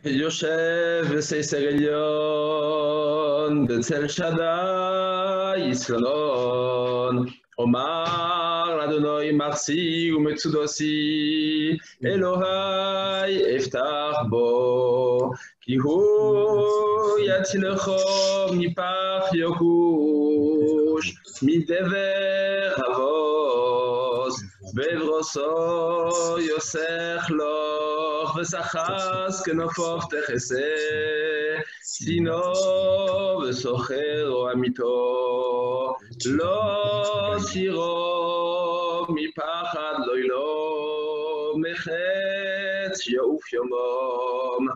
יושב בסייסר עליון, בצל שדי יסלון, אומר לאדוני מחסי ומצודוסי, אלוהי אפתח בו, כי הוא יצילך מפח יוקוש, מדבר אבוס, בברוסו יוסך לך, ושחס כנופוך תכסה, סינו וסוחר עמיתו, לא סירו מפחד לא ילו, מחץ יעוף יומום,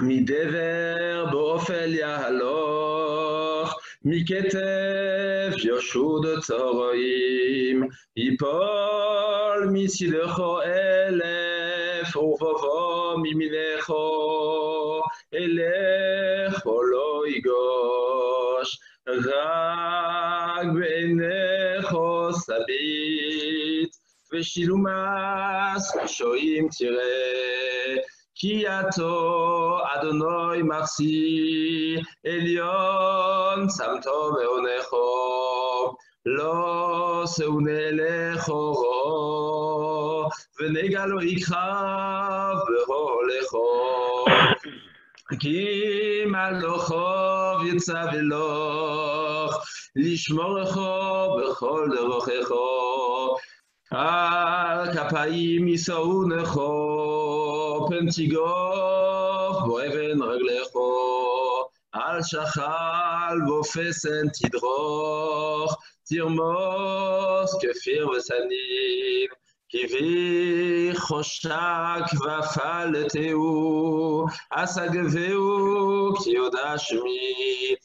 מדבר באופל יהלוך, מכתף יושוד צורואים, יפול מצידךו אלף ורבובו מימינךו, אלךו לא יגוש, רק בעיניךו סבית, ושילומס שועים תראה, כי עתו אדוני מחסי, עליון שמתו מעונךו, לא שאונה לכו רו, ונגע לא יכחב בהולכו, כי מלאכו יצא ולוך, לשמורכו בכל דרכךו, על כפיים ישאונךו, פן תיגוף בו אבן רגלךו, על שחל ופסן תדרוך, תרמוס כפיר וסנים, כבי חושק ופלטהו, אסגבהו כי יודע שמי,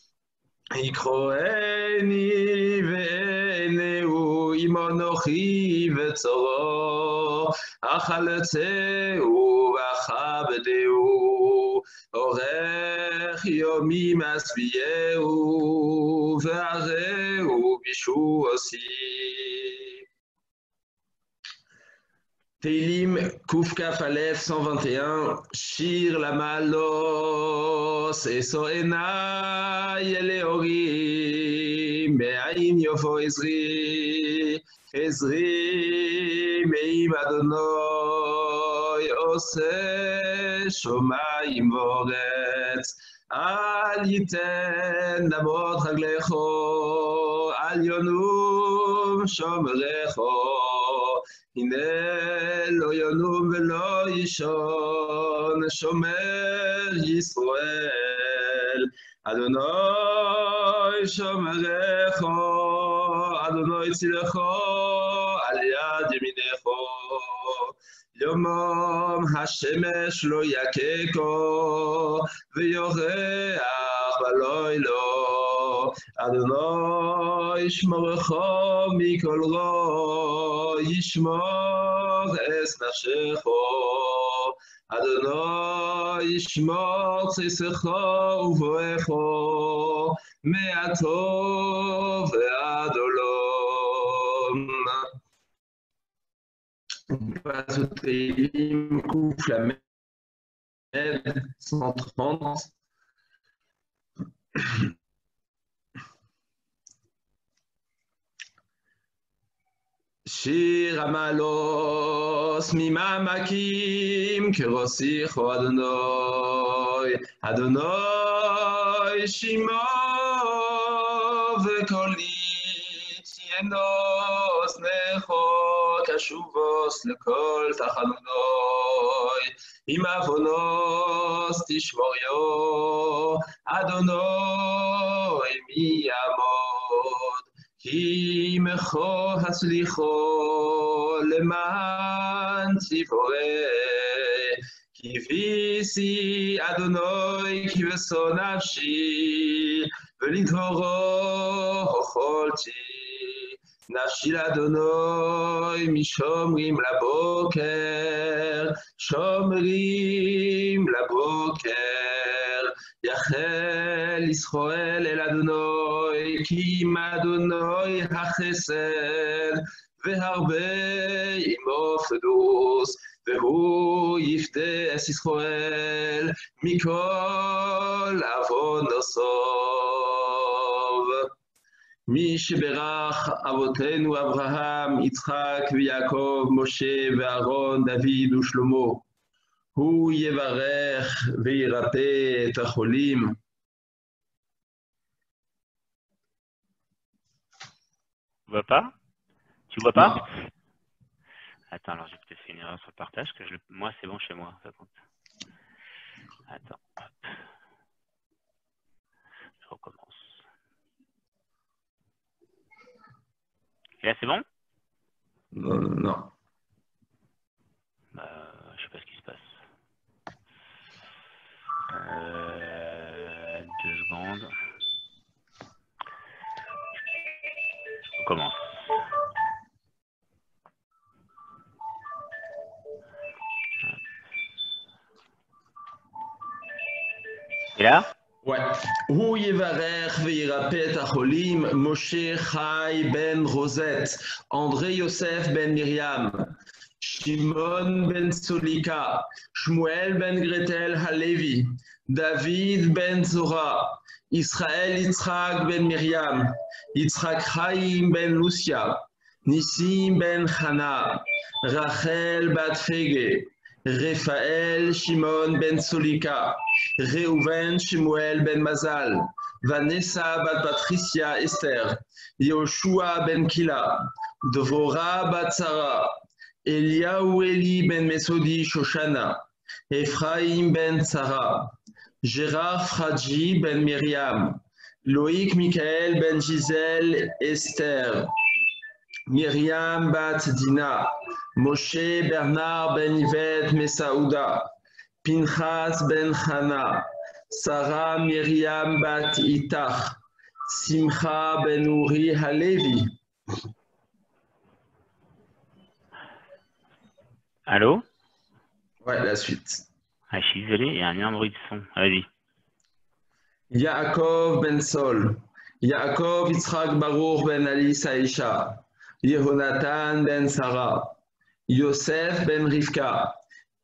יקחוני ועינהו עמו אנוכי וצורו, אכלתהו ואכבדהו, אורך יומי משביעהו, והרהו בישועתי. תהילים קכ"א 121, שיר למעלות, אשא עיני אל אלוהים, מאין יבוא עזרי, עזרי מעם אדוני, עושה שמים וארץ, אל ייתן למות רגלךו, אל ינום שומרכו, הנה לא ינום ולא יישון, שומר ישראל, אדוני שומרכו, אדוני צילךו, על יד ימינךו, יומם השמש לא יככו, ויורח בלילו, אדוני ישמורכו מכל רע, ישמור אס נפשךו, אדוני ישמור צאצאכו ובואכו, מהטוב ועד עולם. Passe au Télim קל"ד 130. שיר המעלות ממעמקים כרוסיכו אדוני, אדוני שמו וקולי תהיינו אוזנךו, קשובוס לכל תחנונוי, עם עוונוס תשמוריו, אדוני מי יעמוד, כי עמךו הצליחו למען ציבורי, כי ביסי אדוני כי בשא נפשי, ולדברו הוכלתי, נפשי לאדוני משומרים לבוקר, שומרים לבוקר, יחל ישראל אל אדוני, כי עם אדוני החסד, והרבה עמו פדוס, והוא יפדה את ישראל מכל עוון נסוב. מי שברך אבותינו אברהם, יצחק ויעקב, משה ואהרון, דוד ושלמה, הוא יברך וירפא את החולים. Tu vois pas? Tu vois pas? Attends, alors j'ai peut-être fait une erreur sur le partage, que moi c'est bon chez moi, ça compte. Attends, hop. Je recommence. Et là c'est bon? Non. Je sais pas ce qui se passe. 2 secondes. Je recommence. Et là? Ouais. הוא יברך וירפא את החולים, משה חי בן רוזט, אנדרי יוסף בן מרים, שמעון בן צוליקה, שמואל בן גרטל הלוי, דוד בן זורה, ישראל יצחק בן מרים, יצחק חיים בן לוסיה, ניסים בן חנה, רחל בת פגה, רפאל שמעון בן צוליקה, ראובן שמואל בן מזל, ונסה בת פטריסיה אסתר, יהושע בן קילה, דבורה בת שרה, אליהו אלי בן מסודי שושנה, אפרים בן שרה, ג'רף חג'י בן מרים, לואיק מיכאל בן ג'יזל אסתר, מרים בת דינה, משה ברנר בן יבט מסעודה, פנחס בן חנה, שרה מרים בת איתך, שמחה בן אורי הלוי. Allô? Ouais, la suite. Ah, je suis désolé, il y a un bruit de son. Vas-y. Yaakov ben Sol, Yaakov Yitzhak Baruch ben Alisa Isha, Yehonatan ben Sarah, Yosef ben Rivka,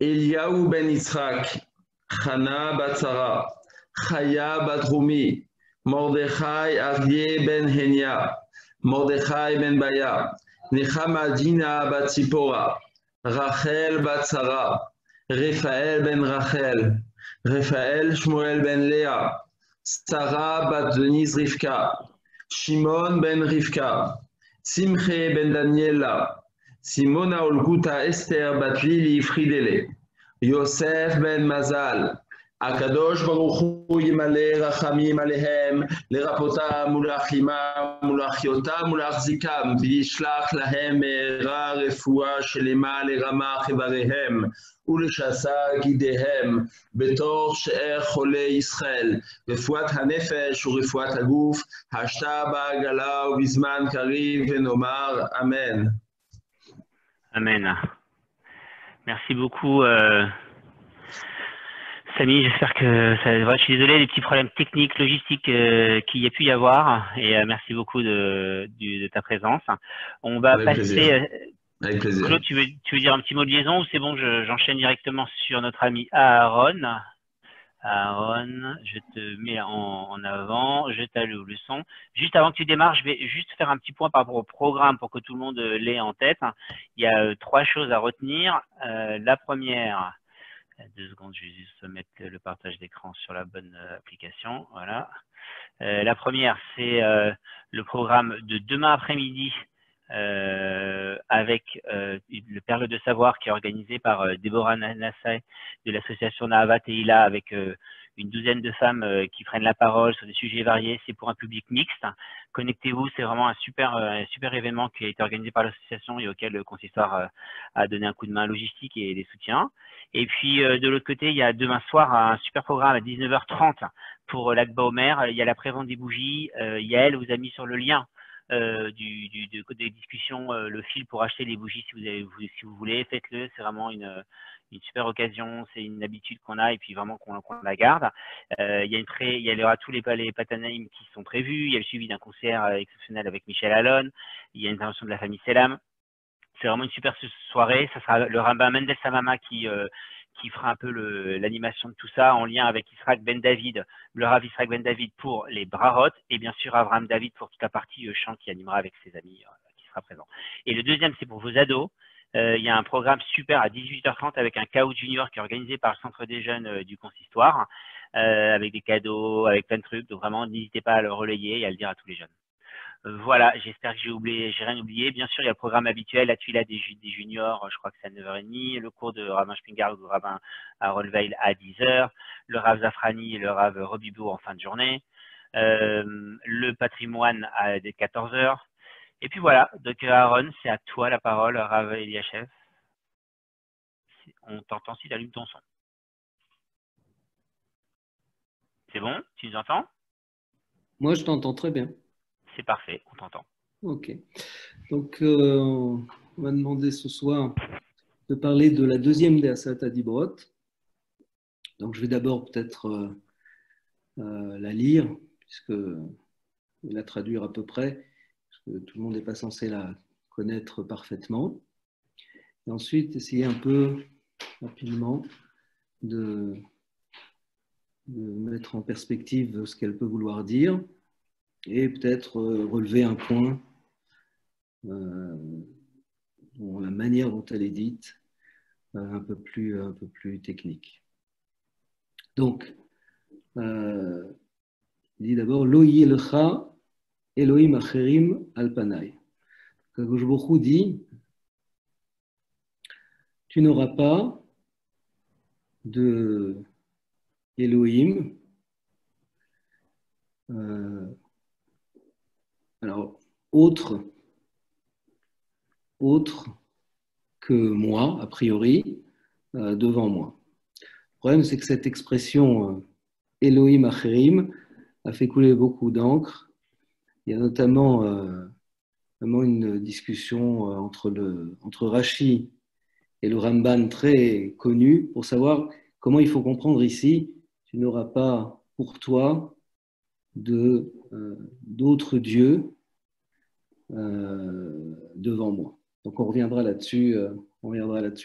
Eliyahu ben Yitzhak, Chana bat Sarah, Chaya bat Rumi, Mordechai Aryeh ben Henya, Mordechai ben Baya, Nechama Dina bat Tzipora, Rachel bat Sarah, Raphaël ben Rachel, Raphaël Shmuel ben Léa, Sarah bat Denise Rivka, Shimon ben Rivka, Simche ben Daniela, Simona Olguta Esther bat Lili Fridele, Yosef ben Mazal, Akadosh Baruch Hu Yimale Rachamim Alehem, Lerapotam Ulachimam Ulachiotam Ulachzikam, Vishlach Lahem Me'era Refuah Shelema Lerama Chevarehem, ולשסה גידיהם בתור שאר חולי ישראל, רפואת הנפש ורפואת הגוף, השתה בעגלה ובזמן קריב ונאמר אמן. Amen. Merci beaucoup, Samy. J'espère que ça va. Je suis désolé des petits problèmes techniques, logistiques qu'il y a pu y avoir. Et merci beaucoup de ta présence. On va Avec passer. Plaisir. Avec plaisir. Claude, tu veux dire un petit mot de liaison ou c'est bon, j'enchaîne directement sur notre ami Aaron. Aaron, je te mets en avant, je t'allume le son. Juste avant que tu démarres, je vais juste faire un petit point par rapport au programme pour que tout le monde l'ait en tête. Il y a 3 choses à retenir. La première, 2 secondes, je vais juste mettre le partage d'écran sur la bonne application. Voilà. La première, c'est le programme de demain après-midi. Avec le Perle de Savoir qui est organisé par Déborah Nassai de l'association Nahavat Tehila avec une douzaine de femmes qui prennent la parole sur des sujets variés. C'est pour un public mixte. Connectez-vous, c'est vraiment un super événement qui a été organisé par l'association et auquel le consistoire a donné un coup de main logistique et des soutiens. Et puis de l'autre côté, il y a demain soir un super programme à 19h30 pour l'Akba Omer. Il y a la prévente des bougies. Yael vous a mis sur le lien des discussions, le fil pour acheter les bougies si vous voulez, faites-le, c'est vraiment une super occasion, c'est une habitude qu'on a et puis vraiment qu'on la garde. Il y aura tous les patanaïm qui sont prévus, il y a le suivi d'un concert exceptionnel avec Michel Allon, il y a une intervention de la famille Selam, c'est vraiment une super soirée. Ça sera le rabbin Mendel Samama qui fera un peu l'animation de tout ça en lien avec Israq Ben David, le Rav Israq Ben David pour les Brahot et bien sûr Avraham David pour toute la partie chant qui animera avec ses amis qui sera présent. Et le deuxième, c'est pour vos ados. Il y a un programme super à 18h30 avec un KO Junior qui est organisé par le Centre des Jeunes du Consistoire avec des cadeaux, avec plein de trucs. Donc vraiment, n'hésitez pas à le relayer et à le dire à tous les jeunes. Voilà, j'espère que j'ai rien oublié. Bien sûr, il y a le programme habituel, la tuila des juniors, je crois que c'est à 9h30, le cours de Rabbin Spingar ou de Rabbin Rolveil à 10h, le Rav Zafrani et le Rav Robibourg en fin de journée, le patrimoine à 14h. Et puis voilà, donc Aaron, c'est à toi la parole, Rav Eliachev. On t'entend si tu allumes ton son. C'est bon? Tu nous entends? Moi, je t'entends très bien. C'est parfait, on t'entend. Ok. Donc, on m'a demandé ce soir de parler de la deuxième des Asat Adibrot. Donc, je vais d'abord peut-être la lire, puisque la traduire à peu près, parce que tout le monde n'est pas censé la connaître parfaitement. Et ensuite, essayer un peu rapidement de mettre en perspective ce qu'elle peut vouloir dire et peut-être relever un point dans la manière dont elle est dite, un peu plus technique. Donc, il dit d'abord Lo yelcha Elohim acherim al panai. Kadosh Baruch Hu dit tu n'auras pas de Elohim. Alors, autre que moi, a priori, devant moi. Le problème, c'est que cette expression Elohim Acherim a fait couler beaucoup d'encre. Il y a notamment une discussion entre Rashi et le Ramban très connu pour savoir comment il faut comprendre ici tu n'auras pas pour toi d'autres dieux devant moi. Donc on reviendra là-dessus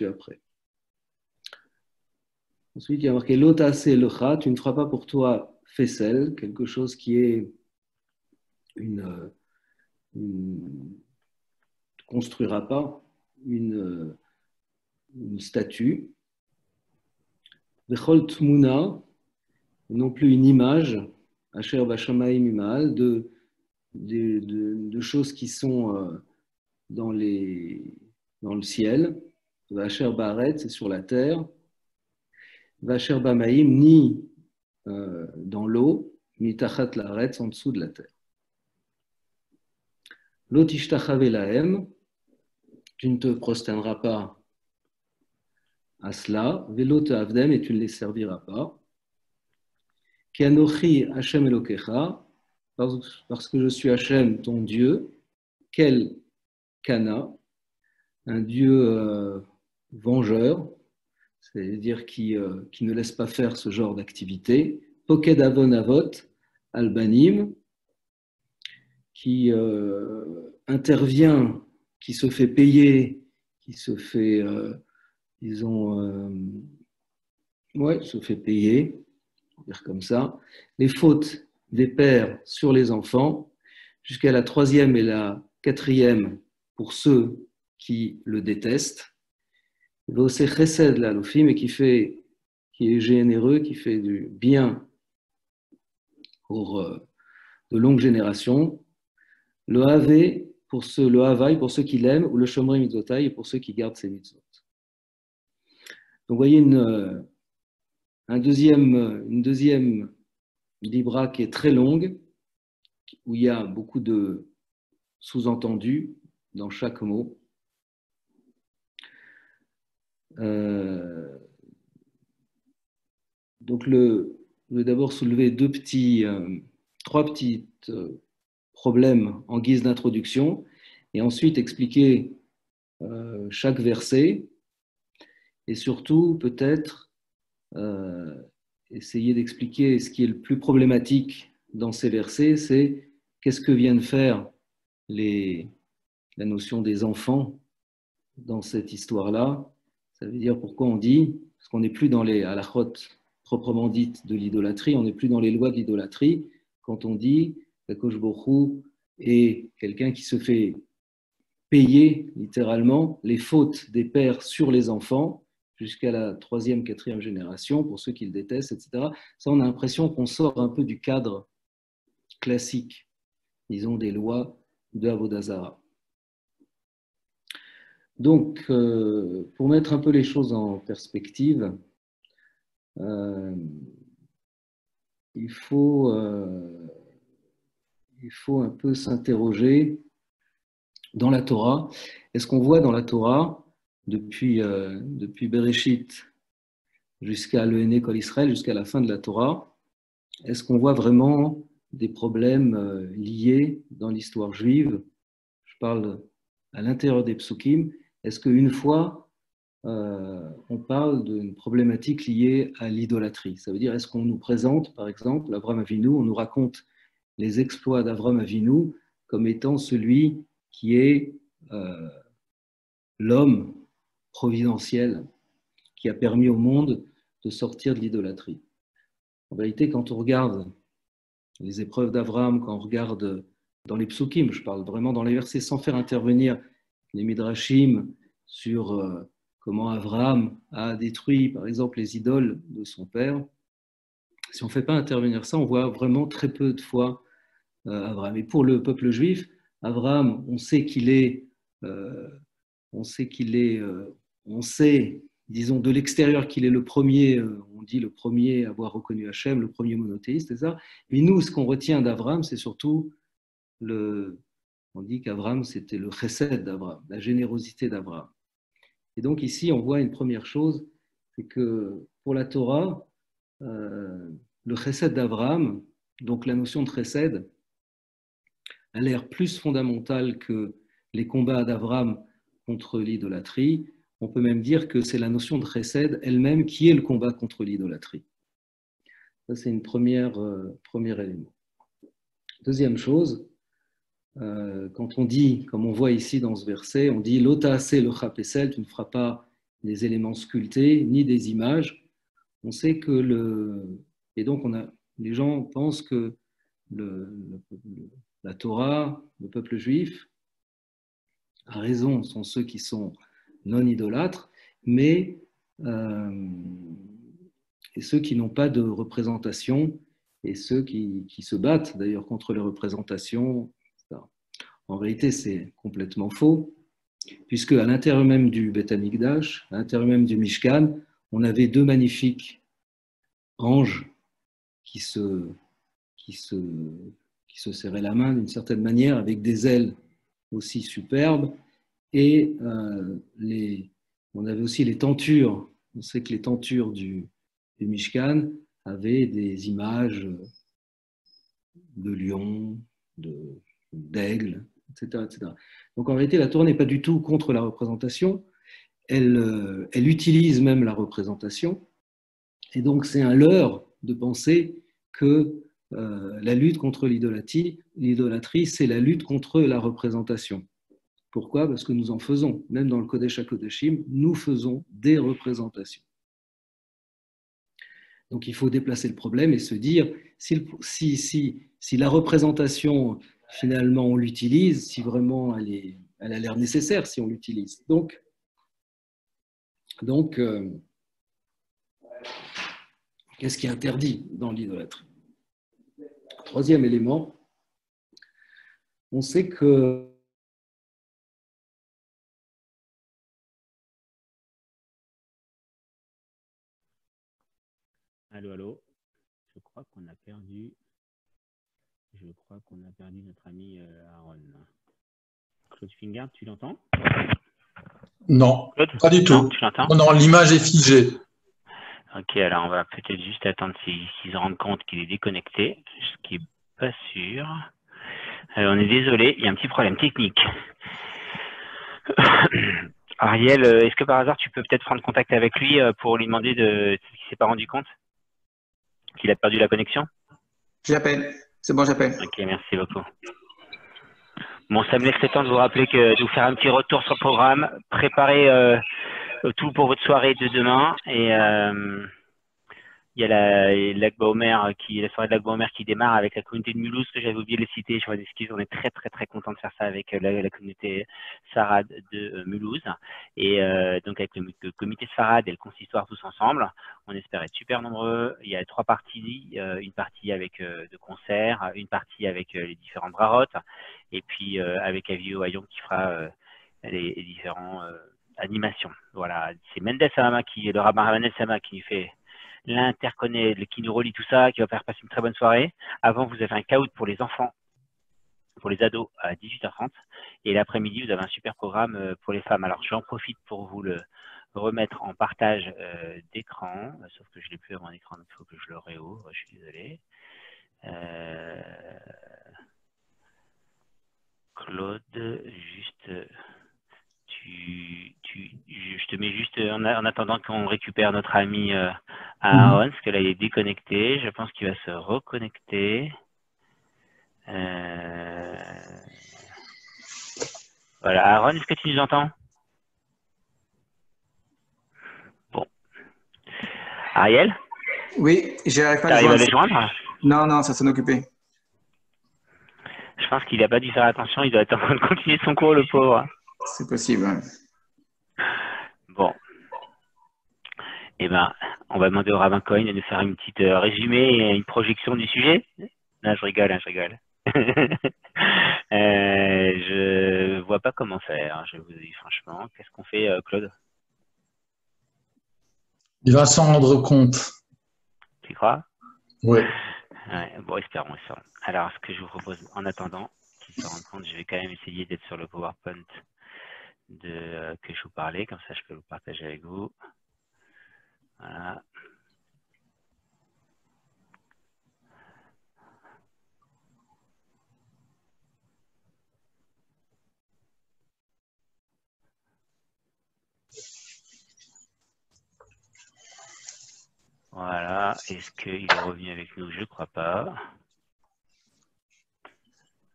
après. Ensuite, il y a marqué Lotase lecha, tu ne feras pas pour toi faisselle, quelque chose qui est tu ne construiras pas une statue. Vechol tmuna, non plus une image, asher bashamaim imal, de choses qui sont dans le ciel. Asher baaret, c'est sur la terre. Vasher bamaim, ni dans l'eau, ni tachat laaretz, en dessous de la terre. Lo tishtachave lahem, tu ne te prosterneras pas à cela. Velo te avdem, et tu ne les serviras pas. Ki anochi Hashem Elokecha, parce que je suis Hashem, ton Dieu. Quel Kana, un Dieu vengeur, c'est-à-dire qui ne laisse pas faire ce genre d'activité. Poked Avon Avot, Albanim, qui intervient, qui se fait payer, qui se fait, se fait payer, on va dire comme ça, les fautes des pères sur les enfants, jusqu'à la 3e et la 4e pour ceux qui le détestent. L'Osé Chesed la Lofim, et qui est généreux, qui fait du bien pour de longues générations. Le Havé pour ceux qui l'aiment, ou le Shomrei Mitzvotai pour ceux qui gardent ses mitzvot. Donc vous voyez une deuxième libra qui est très longue, où il y a beaucoup de sous-entendus dans chaque mot. Donc je vais d'abord soulever trois petits problèmes en guise d'introduction et ensuite expliquer chaque verset et surtout peut-être essayer d'expliquer ce qui est le plus problématique dans ces versets, c'est qu'est-ce que viennent faire la notion des enfants dans cette histoire-là. Ça veut dire pourquoi on dit, parce qu'on n'est plus dans les halachot proprement dites de l'idolâtrie, on n'est plus dans les lois de l'idolâtrie, quand on dit qu'Akadosh Baruch Hu est quelqu'un qui se fait payer littéralement les fautes des pères sur les enfants jusqu'à la 3e, 4e génération, pour ceux qui le détestent, etc. Ça, on a l'impression qu'on sort un peu du cadre classique, disons, des lois de Avodah Zarah. Donc, pour mettre un peu les choses en perspective, il faut un peu s'interroger dans la Torah. Est-ce qu'on voit dans la Torah, depuis Bereshit jusqu'à l'Ené Kol Israël, jusqu'à la fin de la Torah, est-ce qu'on voit vraiment des problèmes liés dans l'histoire juive? Je parle à l'intérieur des psukim. Est-ce qu'une fois, on parle d'une problématique liée à l'idolâtrie? Ça veut dire, est-ce qu'on nous présente, par exemple, Avraham Avinu, on nous raconte les exploits d'Avraham Avinu comme étant celui qui est l'homme providentiel qui a permis au monde de sortir de l'idolâtrie. En vérité, quand on regarde les épreuves d'Avraham, quand on regarde dans les psukim, je parle vraiment dans les versets sans faire intervenir les midrashim sur comment Avraham a détruit, par exemple, les idoles de son père. Si on ne fait pas intervenir ça, on voit vraiment très peu de fois Avraham. Et pour le peuple juif, Avraham, on sait, disons, de l'extérieur qu'il est le premier, on dit le premier à avoir reconnu Hachem, le premier monothéiste, c'est ça. Et nous, ce qu'on retient d'Avraham, c'est surtout on dit qu'Avraham, c'était le chesed d'Avraham, la générosité d'Avraham. Et donc ici, on voit une première chose, c'est que pour la Torah, le chesed d'Avraham, donc la notion de chesed, a l'air plus fondamentale que les combats d'Avraham contre l'idolâtrie. On peut même dire que c'est la notion de chesed elle-même qui est le combat contre l'idolâtrie. Ça, c'est une premier élément. Deuxième chose, quand on dit, comme on voit ici dans ce verset, on dit « L'ota'ase le chapesel », tu ne feras pas des éléments sculptés ni des images. On sait que et donc les gens pensent que la Torah, le peuple juif, a raison, sont ceux qui sont non idolâtres, mais et ceux qui n'ont pas de représentation et ceux qui se battent d'ailleurs contre les représentations. En réalité, c'est complètement faux, puisque à l'intérieur même du Beth Amikdash, à l'intérieur même du Mishkan, on avait deux magnifiques anges qui se serraient la main d'une certaine manière, avec des ailes aussi superbes, et on avait aussi les tentures. On sait que les tentures du Mishkan avaient des images de lions, d'aigles, etc., etc. Donc en réalité, la Torah n'est pas du tout contre la représentation, elle utilise même la représentation, et donc c'est un leurre de penser que la lutte contre l'idolâtrie, c'est la lutte contre la représentation. Pourquoi? Parce que nous en faisons, même dans le Kodesh HaKodeshim, nous faisons des représentations. Donc il faut déplacer le problème et se dire, si la représentation, finalement, on l'utilise, si vraiment elle a l'air nécessaire, si on l'utilise. Donc qu'est-ce qui est interdit dans l'idolâtrie? Troisième élément, on sait que Allô. Je crois qu'on a perdu notre ami Aaron. Claude Fingard, tu l'entends? Non, Claude, pas du tout. Non, tu l'entends? Non, l'image est figée. Ok, alors on va peut-être juste attendre s'ils se rendent compte qu'il est déconnecté, ce qui n'est pas sûr. On est désolé, il y a un petit problème technique. Ariel, est-ce que par hasard tu peux peut-être prendre contact avec lui pour lui demander s'il ne s'est pas rendu compte qu'il a perdu la connexion? J'appelle. C'est bon, j'appelle. Ok, merci beaucoup. Bon, ça me laisse le temps de vous rappeler de vous faire un petit retour sur le programme, préparer tout pour votre soirée de demain. Et il y a la soirée de l'Akba Omer qui démarre avec la communauté de Mulhouse, que j'avais oublié de les citer, je m'en excuse, on est très très très content de faire ça avec la communauté Sfarad de Mulhouse. Et donc avec le comité Sfarad et le consistoire tous ensemble, on espère être super nombreux. Il y a 3 parties, une partie avec de concerts, une partie avec les différents brarotes, et puis avec Avio Ayon qui fera les différents animations. Voilà, c'est Mendes Samama le rabbin Mendes Samama qui fait qui nous relie tout ça, qui va faire passer une très bonne soirée. Avant, vous avez un caout pour les enfants, pour les ados à 18h30. Et l'après-midi, vous avez un super programme pour les femmes. Alors, j'en profite pour vous le remettre en partage d'écran, sauf que je ne l'ai plus à mon écran, donc il faut que je le réouvre, je suis désolé. Claude, juste... je te mets juste en attendant qu'on récupère notre ami Aaron, parce que là il est déconnecté. Je pense qu'il va se reconnecter. Voilà, Aaron, est-ce que tu nous entends? Bon. Ariel? Oui, j'arrive pas à T'arrives à les joindre? Non, ça s'en occupé. Je pense qu'il n'a pas dû faire attention, il doit être en train de continuer son cours, le pauvre. C'est possible. Ouais. Bon. Eh ben, on va demander au rabbin Cohen de nous faire une petite résumé et une projection du sujet. Non, je rigole, je rigole. Je vois pas comment faire, je vous dis franchement. Qu'est-ce qu'on fait, Claude? Il va s'en rendre compte. Tu crois? Oui. Ouais, bon, espérons. Alors, ce que je vous propose, en attendant qu'il se rende compte, je vais quand même essayer d'être sur le PowerPoint que je vous parlais, comme ça je peux vous partager avec vous. Voilà. Voilà. Est-ce qu'il est revenu avec nous? Je ne crois pas.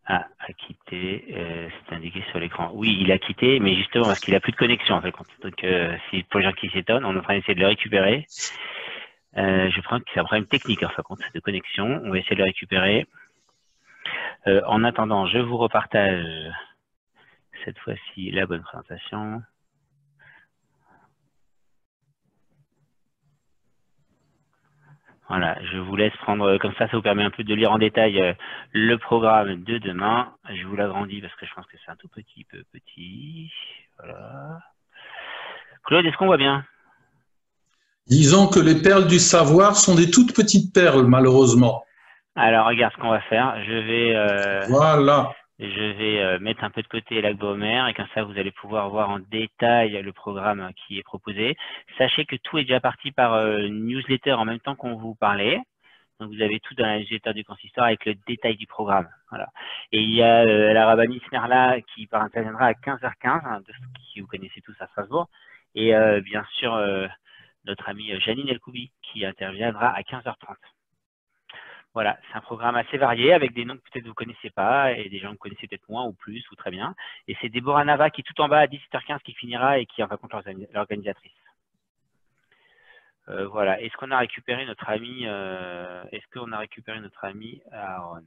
Ah, a quitté. C'est indiqué sur l'écran. Oui, il a quitté, mais justement parce qu'il n'a plus de connexion en fait. Donc, c'est pour les gens qui s'étonnent, on est en train d'essayer de le récupérer. Je prends que c'est un problème technique en fin de compte de connexion. On va essayer de le récupérer. En attendant, je vous repartage cette fois-ci la bonne présentation. Voilà, je vous laisse prendre comme ça vous permet un peu de lire en détail le programme de demain. Je vous l'agrandis parce que je pense que c'est un tout petit peu petit. Voilà. Claude, est-ce qu'on voit bien? Disons que les perles du savoir sont des toutes petites perles, malheureusement. Alors, regarde ce qu'on va faire. Voilà. Je vais mettre un peu de côté l'Akba Omer et comme ça, vous allez pouvoir voir en détail le programme qui est proposé. Sachez que tout est déjà parti par newsletter en même temps qu'on vous parlait. Donc, vous avez tout dans la newsletter du consistoire avec le détail du programme. Voilà. Et il y a la rabbinite Merla qui interviendra à 15h15, hein, de ce qui vous connaissez tous à Strasbourg. Et bien sûr, notre amie Janine Elkoubi qui interviendra à 15h30. Voilà, c'est un programme assez varié avec des noms que peut-être vous ne connaissez pas et des gens que vous connaissez peut-être moins ou plus ou très bien. Et c'est Déborah Nava qui est tout en bas à 17h15 qui finira et qui est en fin de compte l'organisatrice. Voilà, est-ce qu'on a récupéré notre ami Aaron?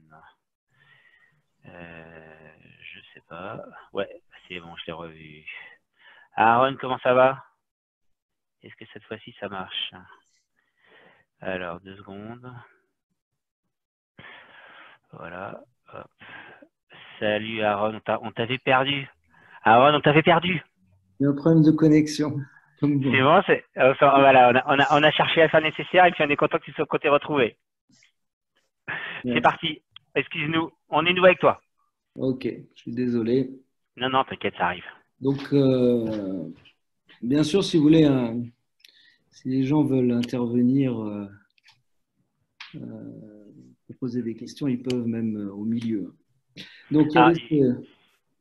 Je sais pas. Ouais, c'est bon, je l'ai revu. Aaron, comment ça va? Est-ce que cette fois-ci ça marche? Alors, 2 secondes. Voilà. Hop. Salut Aaron, on t'avait perdu. Aaron, on t'avait perdu. Il y a un problème de connexion. C'est bon, voilà, on a cherché à faire nécessaire et puis on est content que tu sois côté retrouvé. Ouais. C'est parti. Excuse-nous, on est nouveau avec toi. Ok, je suis désolé. Non, t'inquiète, ça arrive. Donc, bien sûr, si vous voulez, si les gens veulent intervenir, poser des questions, ils peuvent même au milieu. Donc,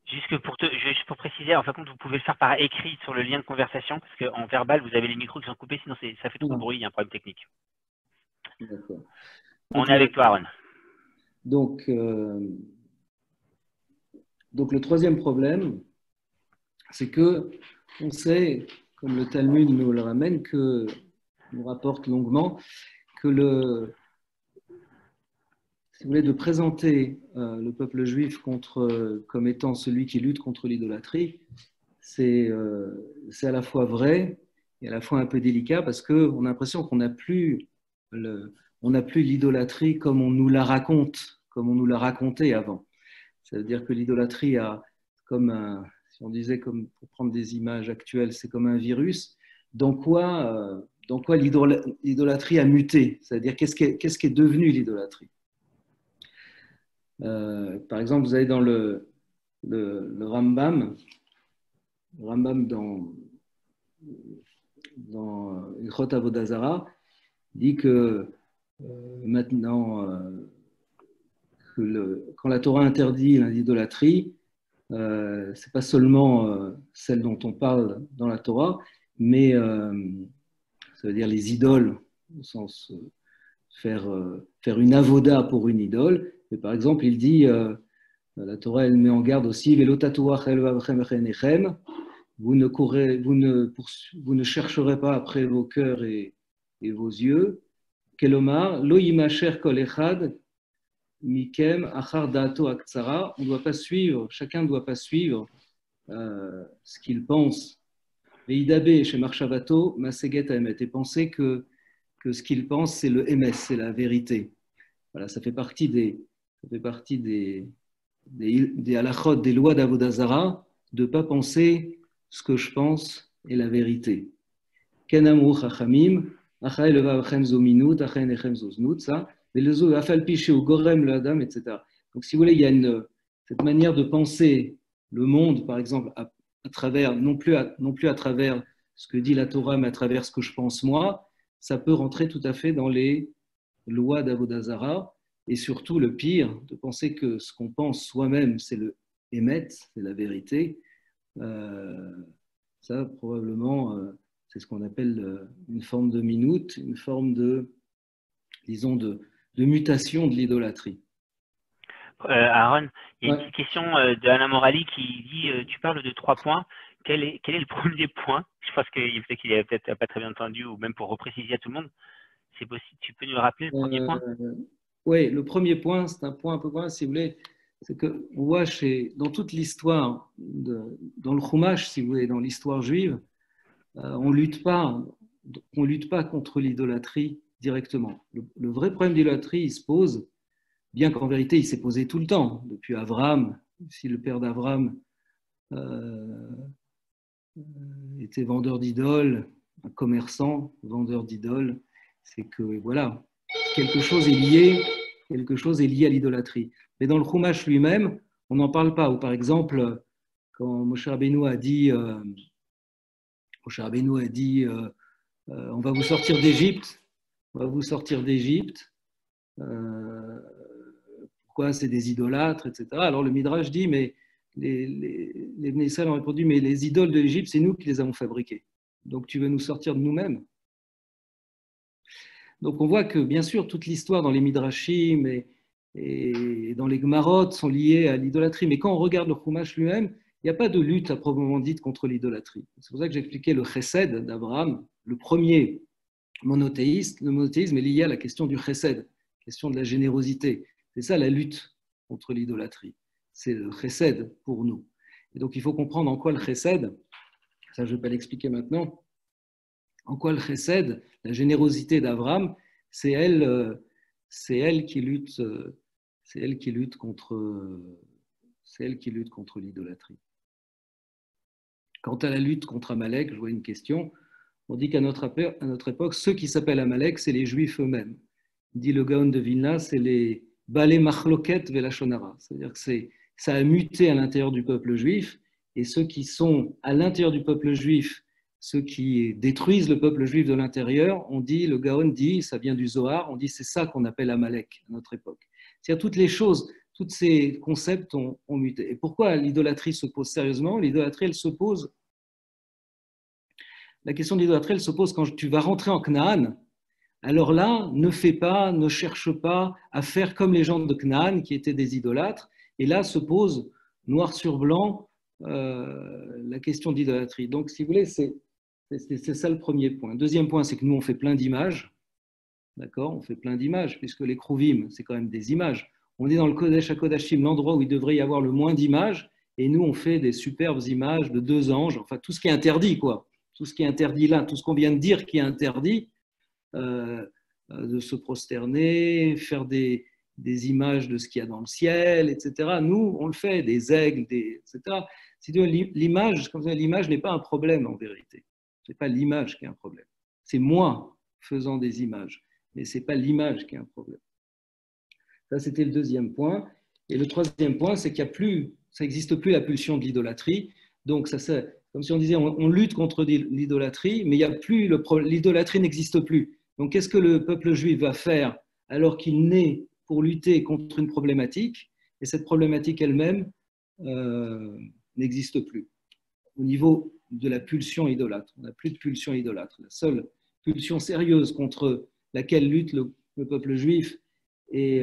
juste pour préciser, en fin de compte, vous pouvez le faire par écrit sur le lien de conversation, parce qu'en verbal, vous avez les micros qui sont coupés, sinon ça fait trop de bruit, il y a un problème technique. D'accord. On est avec toi, Aaron. Donc, Donc le troisième problème, c'est que on sait, comme le Talmud nous le ramène, nous rapporte longuement, que si vous voulez, de présenter le peuple juif comme étant celui qui lutte contre l'idolâtrie, c'est à la fois vrai et à la fois un peu délicat parce qu'on a l'impression qu'on n'a plus l'idolâtrie comme on nous la raconte, comme on nous l'a raconté avant. Ça veut dire que l'idolâtrie a si on disait, comme pour prendre des images actuelles, c'est comme un virus. Dans quoi l'idolâtrie a muté? C'est-à-dire qu'est-ce qui est devenu l'idolâtrie? Par exemple, vous allez dans le Rambam dans Ilchot Avodah Zara, dit que maintenant quand la Torah interdit l'idolâtrie, c'est pas seulement celle dont on parle dans la Torah, mais ça veut dire les idoles, au sens faire une avoda pour une idole. Mais par exemple, il dit, la Torah, elle met en garde aussi, vous ne chercherez pas après vos cœurs et vos yeux. Kelomar, lo yimasher kol echad mikem achar da'ato aktsara. On ne doit pas suivre, chacun ne doit pas suivre ce qu'il pense. Veidabe chez marshavato maseget haemet, et penser que ce qu'il pense, c'est le emes, c'est la vérité. Voilà, ça fait partie des halachot, des lois d'Avodah Zara, de ne pas penser ce que je pense est la vérité. Ken amru chachamim, achai levavchem zominut, achai nechem zoznut, ça, mais le zo afal piché ou gorem le adam, etc. Donc, si vous voulez, il y a cette manière de penser le monde, par exemple, à travers, non plus à travers ce que dit la Torah, mais à travers ce que je pense moi, ça peut rentrer tout à fait dans les lois d'Avodah Zara. Et surtout, le pire, de penser que ce qu'on pense soi-même, c'est le émet, c'est la vérité. Ça, probablement, c'est ce qu'on appelle une forme de minute, une forme de, disons, de mutation de l'idolâtrie. Aaron, il y a une petite question de Alain Morali qui dit tu parles de 3 points. Quel est le premier point? Je pense qu'il a peut-être pas très bien entendu, ou même pour repréciser à tout le monde. C'est possible. Tu peux nous rappeler le premier point? Oui, le premier point, c'est un point un peu moins, si vous voulez, c'est qu'on voit dans toute l'histoire, dans le Chumash, si vous voulez, dans l'histoire juive, on ne lutte pas contre l'idolâtrie directement. Le vrai problème d'idolâtrie, il se pose, bien qu'en vérité, il s'est posé tout le temps, depuis Abraham, si le père d'Abraham était vendeur d'idoles, un commerçant, vendeur d'idoles, c'est que, voilà, quelque chose est lié à l'idolâtrie. Mais dans le Chumash lui-même, on n'en parle pas. Ou par exemple, quand Moshe Rabbeinu a dit on va vous sortir d'Égypte, pourquoi c'est des idolâtres, etc. Alors le Midrash dit, mais les Bnei Israël ont répondu, mais les idoles de l'Égypte, c'est nous qui les avons fabriquées. Donc tu veux nous sortir de nous-mêmes? Donc on voit que bien sûr toute l'histoire dans les Midrashim et dans les Gemarot sont liées à l'idolâtrie, mais quand on regarde le Chumash lui-même, il n'y a pas de lutte à proprement dite contre l'idolâtrie. C'est pour ça que j'expliquais le chesed d'Abraham, le premier monothéiste. Le monothéisme est lié à la question du chesed, la question de la générosité. C'est ça la lutte contre l'idolâtrie. C'est le chesed pour nous. Et donc il faut comprendre en quoi le chesed, ça je ne vais pas l'expliquer maintenant, en quoi le chesed, la générosité d'Abraham, c'est elle qui lutte contre l'idolâtrie. Quant à la lutte contre Amalek, je vois une question. On dit qu'à notre époque, ceux qui s'appellent Amalek, c'est les Juifs eux-mêmes. Dit le Gaon de Vilna, c'est les Balé Machloket Velashonara. C'est-à-dire que ça a muté à l'intérieur du peuple juif, et ceux qui sont à l'intérieur du peuple juif, ceux qui détruisent le peuple juif de l'intérieur, on dit, le Gaon dit, ça vient du Zohar, on dit c'est ça qu'on appelle Amalek à notre époque. C'est-à-dire toutes les choses, tous ces concepts ont muté. Et pourquoi l'idolâtrie se pose sérieusement? L'idolâtrie, la question de l'idolâtrie, elle se pose quand tu vas rentrer en Canaan. Alors là, ne cherche pas à faire comme les gens de Canaan qui étaient des idolâtres. Et là se pose noir sur blanc la question d'idolâtrie. Donc, si vous voulez, c'est ça le premier point. Deuxième point, c'est que nous, on fait plein d'images. D'accord? On fait plein d'images, puisque les Kruvim, c'est quand même des images. On est dans le Kodesh HaKodashim, l'endroit où il devrait y avoir le moins d'images, et nous, on fait des superbes images de 2 anges, enfin, tout ce qui est interdit, quoi. Tout ce qui est interdit là, tout ce qu'on vient de dire qui est interdit, de se prosterner, faire des images de ce qu'il y a dans le ciel, etc. Nous, on le fait, des aigles, etc. L'image n'est pas un problème en vérité. Ce n'est pas l'image qui est un problème. C'est moi faisant des images, mais ce n'est pas l'image qui est un problème. Ça, c'était le deuxième point. Et le troisième point, c'est qu'il n'y a plus, ça n'existe plus la pulsion de l'idolâtrie. Donc, ça, c'est comme si on disait, on lutte contre l'idolâtrie, mais il y a plus l'idolâtrie n'existe plus. Donc, qu'est-ce que le peuple juif va faire alors qu'il naît pour lutter contre une problématique? Et cette problématique elle-même n'existe plus. Au niveau de la pulsion idolâtre, on n'a plus de pulsion idolâtre. La seule pulsion sérieuse contre laquelle lutte le peuple juif, et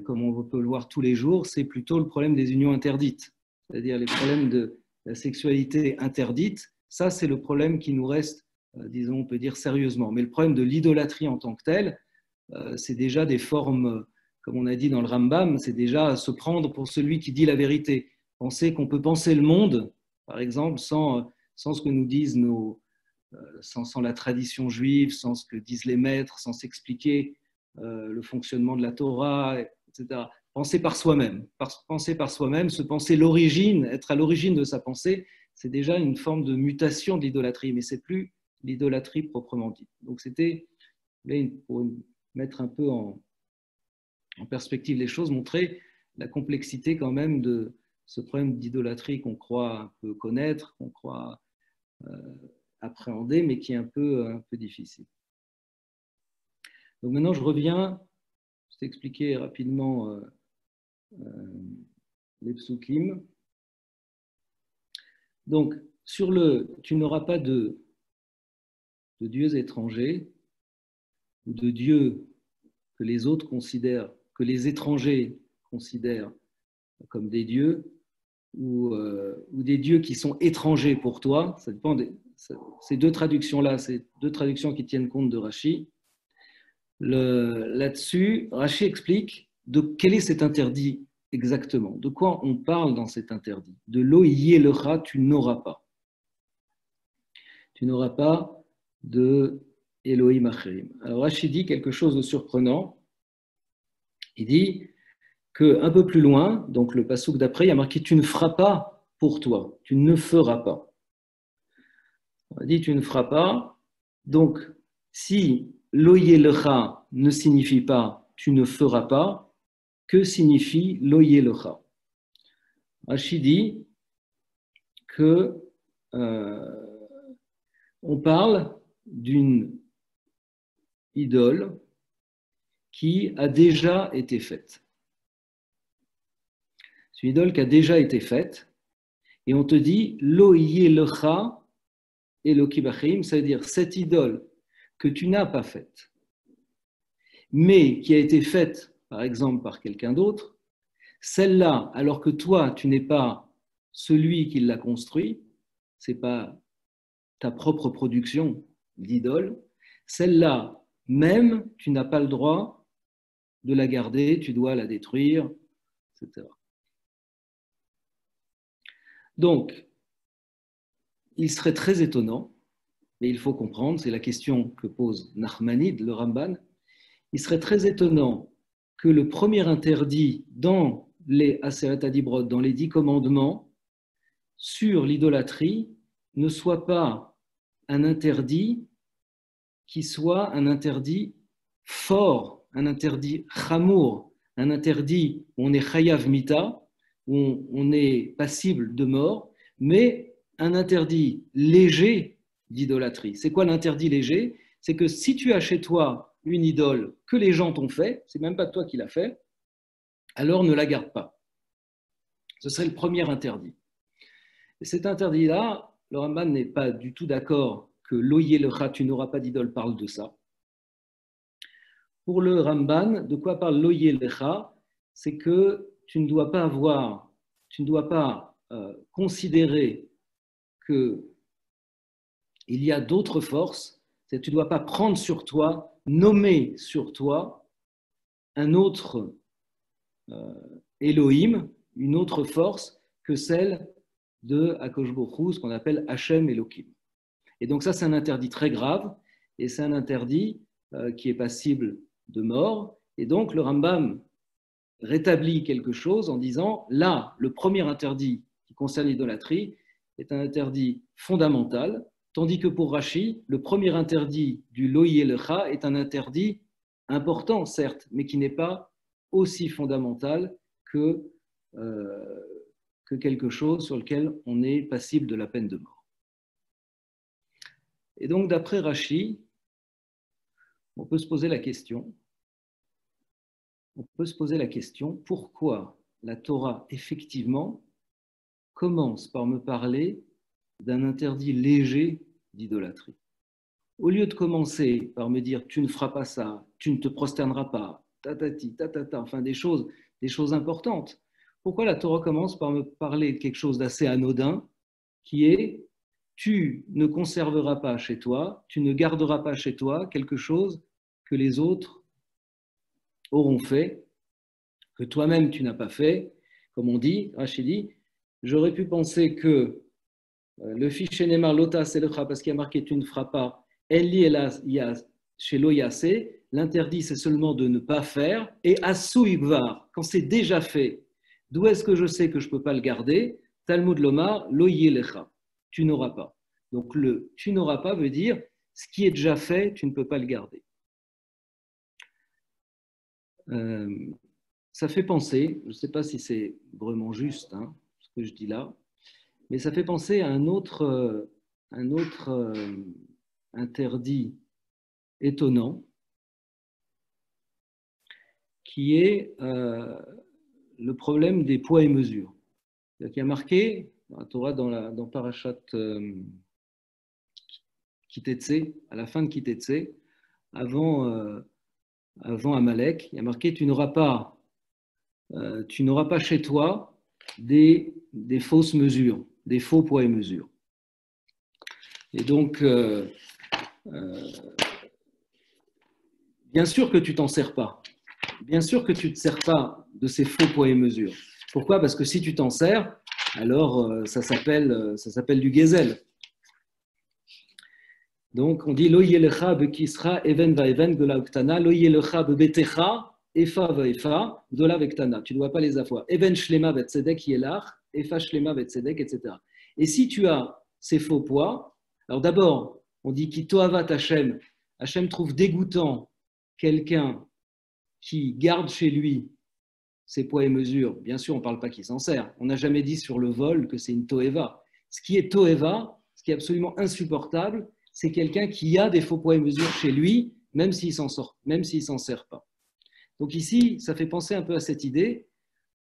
comme on peut le voir tous les jours, c'est plutôt le problème des unions interdites, c'est-à-dire les problèmes de la sexualité interdite. Ça, c'est le problème qui nous reste, disons, on peut dire sérieusement. Mais le problème de l'idolâtrie en tant que telle, c'est déjà des formes, comme on a dit dans le Rambam, c'est déjà se prendre pour celui qui dit la vérité. Penser qu'on peut penser le monde, par exemple, sans ce que nous disent sans la tradition juive, sans ce que disent les maîtres, sans s'expliquer le fonctionnement de la Torah, etc. Penser par soi-même. Penser par soi-même, se penser l'origine, être à l'origine de sa pensée, c'est déjà une forme de mutation de l'idolâtrie, mais ce n'est plus l'idolâtrie proprement dite. Donc c'était, pour mettre un peu en perspective les choses, montrer la complexité quand même de ce problème d'idolâtrie qu'on croit un peu connaître, qu'on croit appréhender, mais qui est un peu difficile. Donc maintenant, je reviens, je t'ai expliqué rapidement les psukim. Donc, sur tu n'auras pas de dieux étrangers ou de dieux que les autres considèrent, que les étrangers considèrent comme des dieux ou des dieux qui sont étrangers pour toi. Ça dépend ces deux traductions-là, c'est deux traductions qui tiennent compte de Rashi. Là-dessus, Rashi explique quel est cet interdit exactement. De quoi on parle dans cet interdit? De lo yelecha, tu n'auras pas. Tu n'auras pas de Elohim Acherim. Alors Rashi dit quelque chose de surprenant. Il dit qu'un peu plus loin, donc le passouk d'après, il y a marqué « tu ne feras pas pour toi », tu ne feras pas. On a dit « tu ne feras pas », donc si lo yelecha ne signifie pas « tu ne feras pas », que signifie lo yelecha? Rashi dit que on parle d'une idole qui a déjà été faite. C'est une idole qui a déjà été faite, et on te dit lo yelecha Elokim Acherim, c'est-à-dire cette idole que tu n'as pas faite, mais qui a été faite par exemple par quelqu'un d'autre, celle-là, alors que toi, tu n'es pas celui qui l'a construit, ce n'est pas ta propre production d'idole, celle-là même, tu n'as pas le droit de la garder, tu dois la détruire, etc. Donc, il serait très étonnant, mais il faut comprendre, c'est la question que pose Nachmanide, le Ramban, il serait très étonnant que le premier interdit dans les Aseret Adibrot, dans les 10 commandements, sur l'idolâtrie, ne soit pas un interdit qui soit un interdit fort, un interdit chamour, un interdit où on est chayav mita, où on est passible de mort, mais un interdit léger d'idolâtrie. C'est quoi l'interdit léger? C'est que si tu as chez toi une idole que les gens t'ont fait, c'est même pas toi qui l'as fait, alors ne la garde pas. Ce serait le premier interdit. Et cet interdit-là, le Ramban n'est pas du tout d'accord que lo yelecha, tu n'auras pas d'idole, parle de ça. Pour le Ramban, de quoi parle lo yelecha? C'est que tu ne dois pas avoir tu ne dois pas considérer qu'il y a d'autres forces, tu ne dois pas prendre sur toi, nommer sur toi un autre Elohim, une autre force que celle de Akadosh Baruch Hu, ce qu'on appelle Hachem Elohim. Et donc ça, c'est un interdit très grave, et c'est un interdit qui est passible de mort. Et donc le Rambam rétablit quelque chose en disant, là, le premier interdit qui concerne l'idolâtrie est un interdit fondamental, tandis que pour Rashi, le premier interdit du Lo Yeh Lecha est un interdit important, certes, mais qui n'est pas aussi fondamental que quelque chose sur lequel on est passible de la peine de mort. Et donc, d'après Rashi, on peut se poser la question, pourquoi la Torah, effectivement, commence par me parler d'un interdit léger d'idolâtrie. Au lieu de commencer par me dire « tu ne feras pas ça, tu ne te prosterneras pas », tatati, tatata, enfin des choses importantes. Pourquoi la Torah commence par me parler de quelque chose d'assez anodin, qui est « tu ne conserveras pas chez toi, tu ne garderas pas chez toi quelque chose que les autres auront fait, que toi-même tu n'as pas fait ». Comme on dit, Rachid dit, j'aurais pu penser que le fiché Neymar Lota Selecha, parce qu'il y a marqué tu ne feras pas, Eli chez Loyasé, l'interdit c'est seulement de ne pas faire, et Assou Igvar, quand c'est déjà fait, d'où est-ce que je sais que je ne peux pas le garder? Talmud Lomar, Loye Lecha, tu n'auras pas. Donc le tu n'auras pas veut dire ce qui est déjà fait, tu ne peux pas le garder. Ça fait penser, je ne sais pas si c'est vraiment juste ce que je dis là, mais ça fait penser à un autre interdit étonnant qui est le problème des poids et mesures. Il y a marqué dans la Torah, dans Parashat Kitetsé, à la fin de Kitetsé, avant Amalek, il y a marqué tu n'auras pas chez toi des fausses mesures, des faux poids et mesures. Et donc, bien sûr que tu t'en sers pas. Bien sûr que tu ne te sers pas de ces faux poids et mesures. Pourquoi? Parce que si tu t'en sers, alors ça s'appelle du gezel. Donc on dit lo yelecha bekisra even va even gdola uktana, lo yelecha bebetecha efa va efa gdola vektana. Tu ne dois pas les avoir. Even shlema vetzedek yelach, efa shlema vetzedek, etc. Et si tu as ces faux poids, alors d'abord on dit ki toavat Hashem. Hashem trouve dégoûtant quelqu'un qui garde chez lui ses poids et mesures. Bien sûr, on ne parle pas qu'il s'en sert. On n'a jamais dit sur le vol que c'est une toeva. Ce qui est toeva, ce qui est absolument insupportable, c'est quelqu'un qui a des faux poids et mesures chez lui, même s'il s'en sert pas. Donc ici, ça fait penser un peu à cette idée.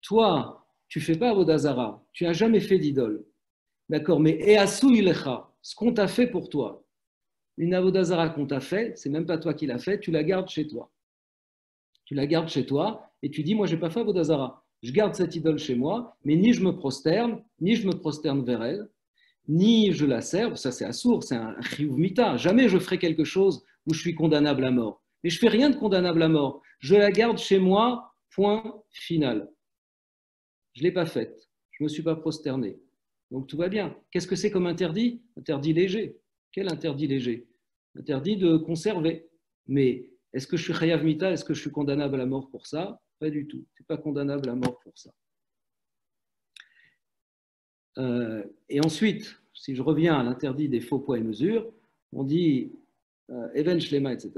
Toi, tu ne fais pas Avodah Zara, tu n'as jamais fait d'idole. D'accord, mais Easu Ilecha, ce qu'on t'a fait pour toi, une Avodah Zara qu'on t'a fait, c'est même pas toi qui l'as fait, tu la gardes chez toi. Tu la gardes chez toi et tu dis, moi, je n'ai pas fait Avodah Zara. Je garde cette idole chez moi, mais ni je me prosterne vers elle, ni je la sers. Ça, c'est assour, c'est un chiyuv mita. Jamais je ferai quelque chose où je suis condamnable à mort. Mais je ne fais rien de condamnable à mort. Je la garde chez moi, point final. Je ne l'ai pas faite. Je ne me suis pas prosterné. Donc, tout va bien. Qu'est-ce que c'est comme interdit? Interdit léger. Quel interdit léger? Interdit de conserver. Mais est-ce que je suis chayav mita? Est-ce que je suis condamnable à mort pour ça? Pas du tout. Tu n'es pas condamnable à mort pour ça. Et ensuite, si je reviens à l'interdit des faux poids et mesures, on dit even shlema, etc.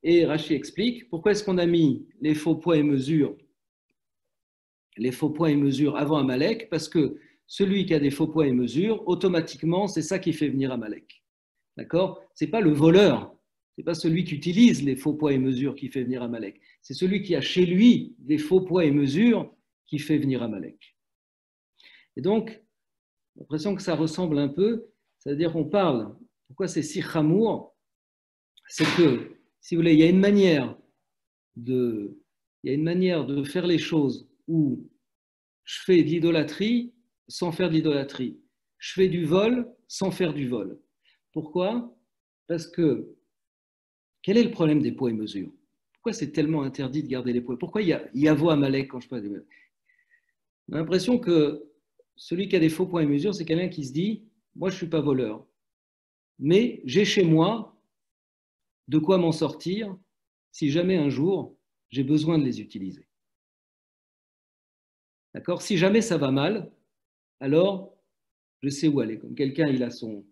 Et Rashi explique pourquoi est-ce qu'on a mis les faux poids et mesures avant Amalek? Parce que celui qui a des faux poids et mesures, automatiquement, c'est ça qui fait venir Amalek. D'accord? Ce n'est pas le voleur. Ce n'est pas celui qui utilise les faux poids et mesures qui fait venir Amalek. C'est celui qui a chez lui des faux poids et mesures qui fait venir Amalek. Et donc, j'ai l'impression que ça ressemble un peu, c'est-à-dire qu'on parle, pourquoi c'est si chamour? C'est que, si vous voulez, il y a une manière de faire les choses où je fais de l'idolâtrie sans faire de l'idolâtrie. Je fais du vol sans faire du vol. Pourquoi? Parce que quel est le problème des poids et mesures? Pourquoi c'est tellement interdit de garder les poids? Pourquoi il y a Yavo Amalek quand je parle des... On a l'impression que celui qui a des faux poids et mesures, c'est quelqu'un qui se dit « Moi, je ne suis pas voleur, mais j'ai chez moi de quoi m'en sortir si jamais un jour j'ai besoin de les utiliser. » D'accord? Si jamais ça va mal, alors je sais où aller. Comme quelqu'un, il a son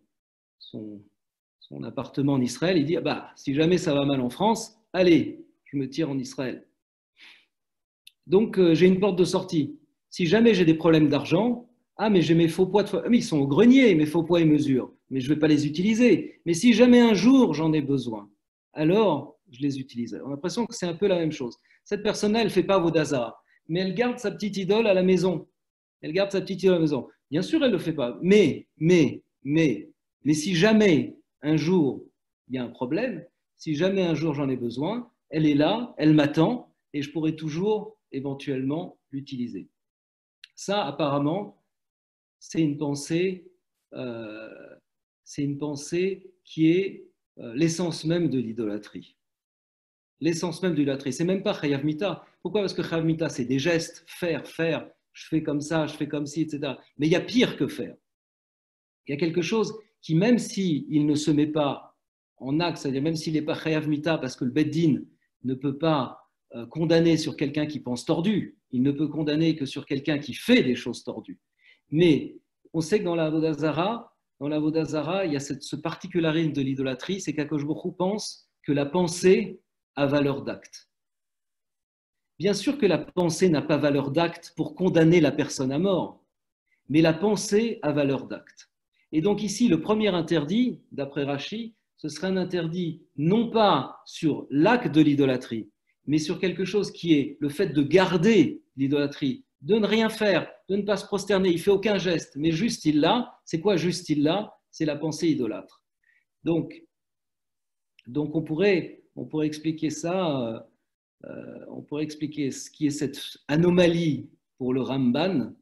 appartement en Israël, il dit ah bah, si jamais ça va mal en France, allez, je me tire en Israël. Donc, j'ai une porte de sortie. Si jamais j'ai des problèmes d'argent, ah, mais j'ai mes faux poids de... mais ils sont au grenier, mes faux poids et mesures, mais je ne vais pas les utiliser. Mais si jamais un jour j'en ai besoin, alors je les utilise. On a l'impression que c'est un peu la même chose. Cette personne-là, elle ne fait pas Vodazara, mais elle garde sa petite idole à la maison. Elle garde sa petite idole à la maison. Bien sûr, elle ne le fait pas. Mais si jamais un jour il y a un problème, si jamais un jour j'en ai besoin, elle est là, elle m'attend et je pourrai toujours éventuellement l'utiliser. Ça, apparemment, c'est une pensée qui est l'essence même de l'idolâtrie. L'essence même de l'idolâtrie. C'est même pas Chayav Mita. Pourquoi? Parce que Chayav Mita, c'est des gestes, faire, je fais comme ça, je fais comme ci, etc. Mais il y a pire que faire. Il y a quelque chose qui, même s'il ne se met pas en acte, c'est-à-dire même s'il n'est pas Chayav Mita, parce que le Beddin ne peut pas condamner sur quelqu'un qui pense tordu, il ne peut condamner que sur quelqu'un qui fait des choses tordues. Mais on sait que dans la Vodazara, il y a ce particularisme de l'idolâtrie, c'est qu'Akadosh Baruch Hu pense que la pensée a valeur d'acte. Bien sûr que la pensée n'a pas valeur d'acte pour condamner la personne à mort, mais la pensée a valeur d'acte. Et donc ici, le premier interdit, d'après Rashi, ce serait un interdit non pas sur l'acte de l'idolâtrie, mais sur quelque chose qui est le fait de garder l'idolâtrie, de ne rien faire, de ne pas se prosterner, il ne fait aucun geste, mais juste il l'a. C'est quoi juste il l'a? C'est la pensée idolâtre. Donc on pourrait expliquer ça, on pourrait expliquer ce qui est cette anomalie pour le Ramban,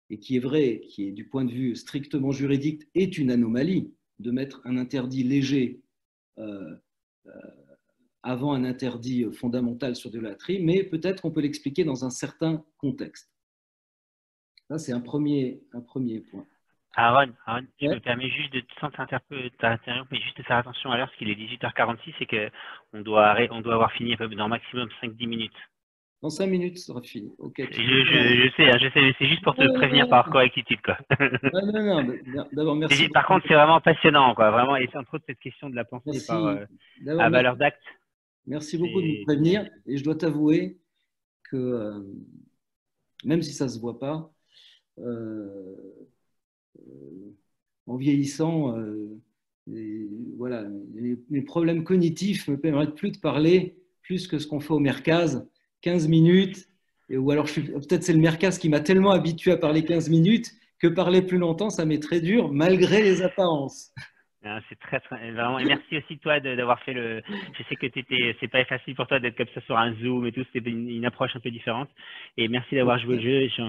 et qui est vrai, qui est du point de vue strictement juridique, est une anomalie de mettre un interdit léger avant un interdit fondamental sur l'idolâtrie, mais peut-être qu'on peut l'expliquer dans un certain contexte. Ça, c'est un premier point. Aaron, je me permets juste de t'interrompre, mais juste de faire attention à l'heure, parce qu'il est 18h46 et qu'on doit avoir fini dans maximum 5-10 minutes. Dans 5 minutes, ça sera fini. Okay, je sais, mais c'est juste pour te prévenir par correctitude, quoi. Non, d'abord, merci. Par contre, c'est vraiment passionnant, quoi, vraiment, et c'est entre autres cette question de la pensée à valeur d'acte. Merci beaucoup de me prévenir, et je dois t'avouer que, même si ça ne se voit pas, en vieillissant, voilà, mes problèmes cognitifs me permettent plus de parler plus que ce qu'on fait au Merkaz, 15 minutes, ou alors peut-être c'est le Merkaz qui m'a tellement habitué à parler 15 minutes que parler plus longtemps, ça m'est très dur, malgré les apparences. C'est très, vraiment. Et merci aussi toi d'avoir fait je sais que c'est pas facile pour toi d'être comme ça sur un Zoom et tout, c'était une approche un peu différente. Et merci d'avoir joué le jeu.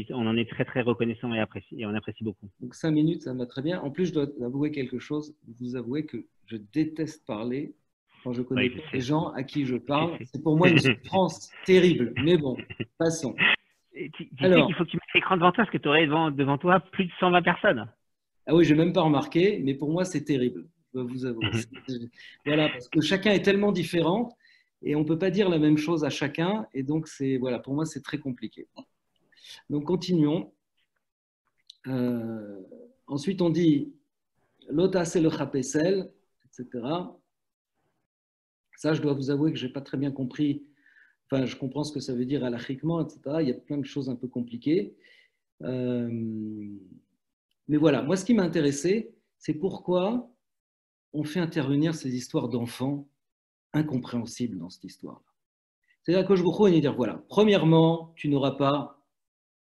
On en est très très reconnaissant et on apprécie beaucoup. Donc 5 minutes, ça me va très bien. En plus, je dois avouer quelque chose. Vous avouez que je déteste parler quand je connais des gens à qui je parle. C'est pour moi une souffrance terrible. Mais bon, passons. Tu sais qu'il faut que tu mettes l'écran devant toi parce que tu aurais devant toi plus de 120 personnes. Ah oui, je n'ai même pas remarqué, mais pour moi, c'est terrible, je dois vous avouer. Voilà, parce que chacun est tellement différent et on ne peut pas dire la même chose à chacun. Et donc, voilà, pour moi, c'est très compliqué. Donc, continuons. Ensuite, on dit l'ota c'est le chapesel, etc. Ça, je dois vous avouer que je n'ai pas très bien compris. Enfin, je comprends ce que ça veut dire halachiquement, etc. Il y a plein de choses un peu compliquées. Mais voilà, moi, ce qui m'a intéressé, c'est pourquoi on fait intervenir ces histoires d'enfants incompréhensibles dans cette histoire-là. C'est-à-dire que je vous dis dire, voilà, premièrement, tu n'auras pas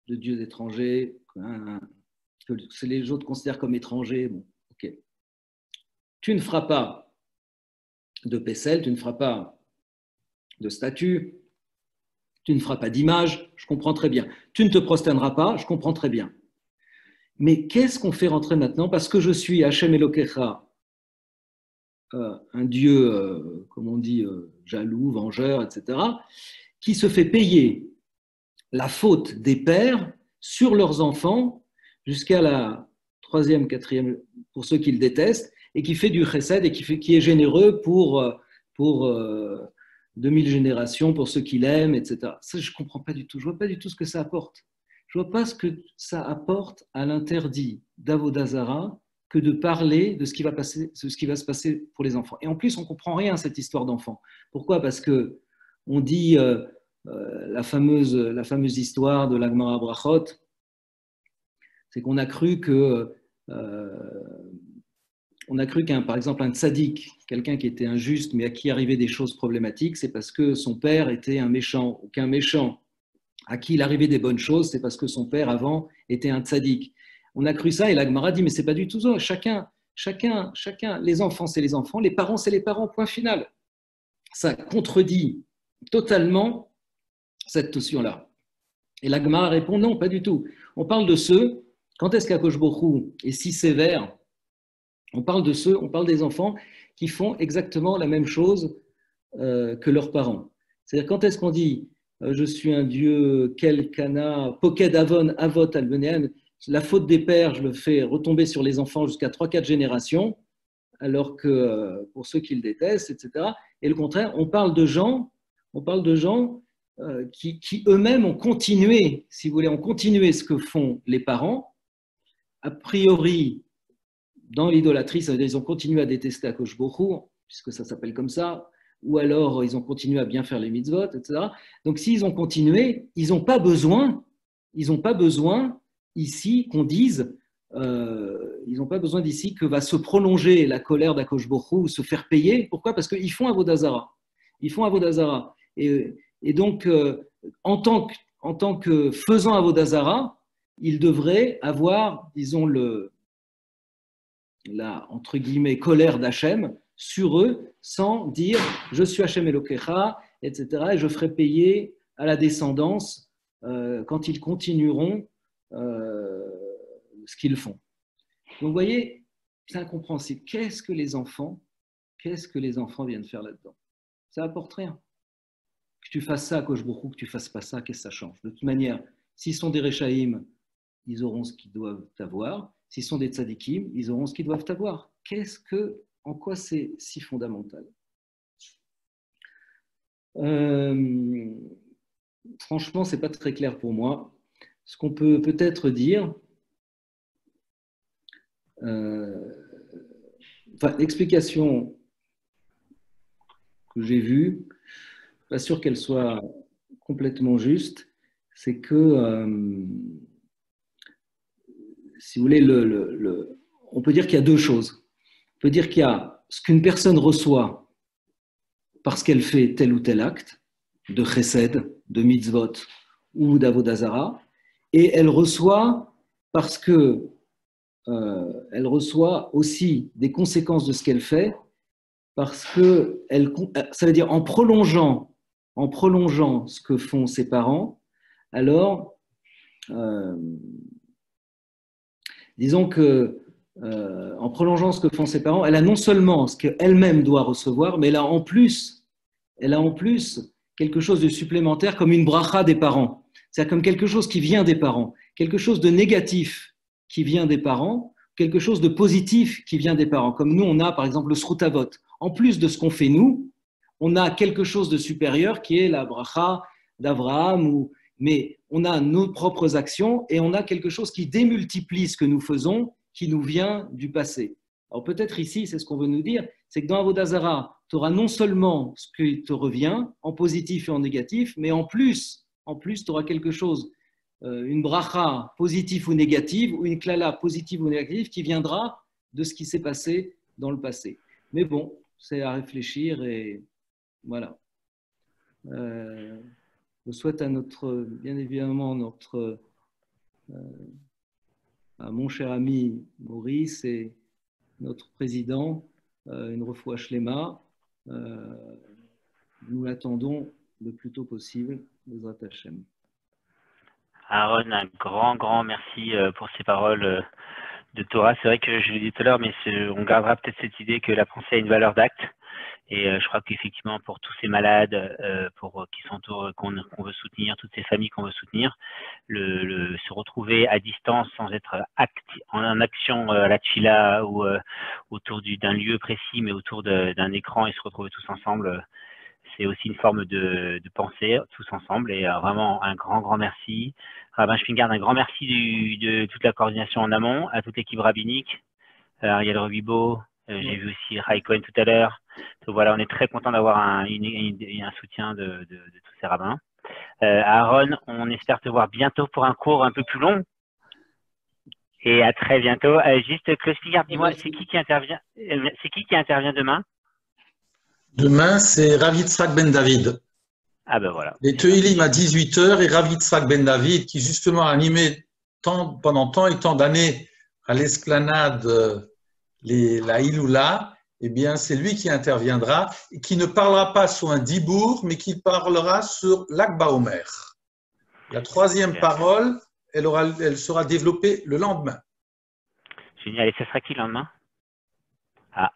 de dieux étrangers, que les autres considèrent comme étrangers. Bon, ok. Tu ne feras pas de Pessel, tu ne feras pas de statue, Tu ne feras pas d'image, je comprends très bien. Tu ne te prosterneras pas, je comprends très bien. Mais qu'est-ce qu'on fait rentrer maintenant? Parce que je suis Hachem Elokecha, un Dieu, comme on dit, jaloux, vengeur, etc., qui se fait payer la faute des pères sur leurs enfants jusqu'à la troisième, quatrième, pour ceux qui le détestent, et qui fait du chesed et qui est généreux pour 2000 générations, pour ceux qui l'aiment, etc. Ça, je ne comprends pas du tout. Je ne vois pas du tout ce que ça apporte. Je ne vois pas ce que ça apporte à l'interdit d'Avodah Zarah que de parler de ce qui va se passer pour les enfants. Et en plus, on ne comprend rien à cette histoire d'enfants. Pourquoi? Parce que on dit la fameuse histoire de l'Agmara Brachot, c'est qu'on a cru que par exemple, un tzaddik, quelqu'un qui était injuste, mais à qui arrivaient des choses problématiques, c'est parce que son père était un méchant, ou qu'un méchant, à qui il arrivait des bonnes choses, c'est parce que son père, avant, était un tzaddik. On a cru ça, et la Gemara dit, mais c'est pas du tout ça. Chacun, les enfants, c'est les enfants, les parents, c'est les parents, point final. Ça contredit totalement cette notion-là. Et la Gemara répond, non, pas du tout. On parle de ceux, quand est-ce qu'Akadosh Baruch Hu est si sévère? On parle des enfants qui font exactement la même chose que leurs parents. C'est-à-dire, quand est-ce qu'on dit je suis un Dieu, quel kana, poked avon, avot albenéen, la faute des pères, je le fais retomber sur les enfants jusqu'à 3-4 générations, alors que pour ceux qui le détestent, etc. Et le contraire, on parle de gens qui eux-mêmes ont continué, si vous voulez, ont continué ce que font les parents, a priori, dans l'idolâtrie, ça veut dire qu'ils ont continué à détester Akadosh Baruch Hu, puisque ça s'appelle comme ça, ou alors ils ont continué à bien faire les mitzvot, etc. Donc s'ils ont continué, ils n'ont pas besoin ici qu'on dise, ils n'ont pas besoin d'ici que va se prolonger la colère d'Akadosh Baruch Hu ou se faire payer. Pourquoi? Parce qu'ils font Avodah Zarah. Ils font Avodah Zarah. Et donc, en tant que faisant Avodah Zarah, ils devraient avoir, disons, la, entre guillemets, colère d'Hachem sur eux, sans dire je suis Hachem Elokecha, etc. Et je ferai payer à la descendance quand ils continueront ce qu'ils font. Donc vous voyez, c'est incompréhensible. Qu'est-ce que les enfants viennent faire là-dedans? Ça n'apporte rien. Que tu fasses ça à Akadosh Baruch Hu, que tu ne fasses pas ça, qu'est-ce que ça change? De toute manière, s'ils sont des Rechaïm, ils auront ce qu'ils doivent avoir. S'ils sont des tzadikim, ils auront ce qu'ils doivent avoir. En quoi c'est si fondamental? Franchement, ce n'est pas très clair pour moi. Ce qu'on peut peut-être dire, l'explication que j'ai vue, pas sûr qu'elle soit complètement juste, c'est que si vous voulez, on peut dire qu'il y a deux choses. On peut dire qu'il y a ce qu'une personne reçoit parce qu'elle fait tel ou tel acte de chesed, de mitzvot ou d'avodah zarah, et elle reçoit parce que elle reçoit aussi des conséquences de ce qu'elle fait, parce que ça veut dire en prolongeant ce que font ses parents, alors disons que en prolongeant ce que font ses parents, elle a non seulement ce qu'elle-même doit recevoir, mais elle a en plus quelque chose de supplémentaire comme une bracha des parents. C'est-à-dire comme quelque chose qui vient des parents, quelque chose de négatif qui vient des parents, quelque chose de positif qui vient des parents. Comme nous, on a par exemple le srutavot. En plus de ce qu'on fait nous, on a quelque chose de supérieur qui est la bracha d'Abraham, mais on a nos propres actions et on a quelque chose qui démultiplie ce que nous faisons, qui nous vient du passé. Alors peut-être ici, c'est ce qu'on veut nous dire, c'est que dans Avodah Zarah, tu auras non seulement ce qui te revient, en positif et en négatif, mais en plus tu auras quelque chose, une bracha positive ou négative, ou une klala positive ou négative qui viendra de ce qui s'est passé dans le passé. Mais bon, c'est à réfléchir et voilà. Je souhaite bien évidemment à mon cher ami Maurice et notre président une refoua shlema. Nous l'attendons le plus tôt possible, Bezrat Hashem. Aaron, un grand merci pour ces paroles de Torah. C'est vrai que je l'ai dit tout à l'heure, mais on gardera peut-être cette idée que la pensée a une valeur d'acte. Et je crois qu'effectivement, pour tous ces malades qui s'entourent, qu'on veut soutenir, toutes ces familles qu'on veut soutenir, se retrouver à distance sans être en action à la tchila ou autour d'un lieu précis, mais autour d'un écran et se retrouver tous ensemble, c'est aussi une forme de pensée tous ensemble. Et vraiment un grand merci. Rabbin Spingard, un grand merci de toute la coordination en amont, à toute l'équipe rabbinique, Ariel Rebibo, j'ai vu aussi Ray Cohen tout à l'heure. Donc voilà, on est très content d'avoir un soutien de tous ces rabbins. Aaron, on espère te voir bientôt pour un cours un peu plus long. Et à très bientôt. Juste, Claude Spingard, dis-moi, c'est qui intervient demain? Demain, c'est Rav Yitzhak Ben David. Ah ben voilà. Les Teilim à 18h et Rav Yitzhak Ben David, qui justement a animé pendant tant et tant d'années à l'esplanade la Iloula, eh bien, c'est lui qui interviendra et qui ne parlera pas sur un dibour, mais qui parlera sur l'Akba Omer. La troisième parole, elle sera développée le lendemain. Génial. Et ce sera qui le lendemain? Ah,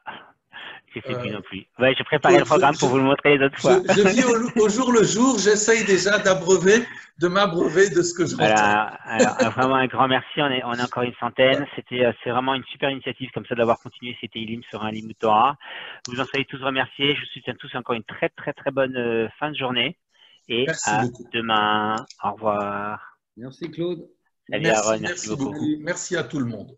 je ne sais plus non plus. Ouais, j'ai préparé le programme pour vous le montrer les autres fois. Je vis au jour le jour, j'essaye déjà de m'abreuver de ce que je voilà. Alors, vraiment un grand merci. On est encore une centaine. C'est vraiment une super initiative comme ça d'avoir continué ces Teilim sur un Limud Torah. Vous en soyez tous remerciés. Je vous souhaite tous encore une très bonne fin de journée. Et à demain. Au revoir. Merci Claude. Salut Aaron, merci beaucoup. Merci à tout le monde.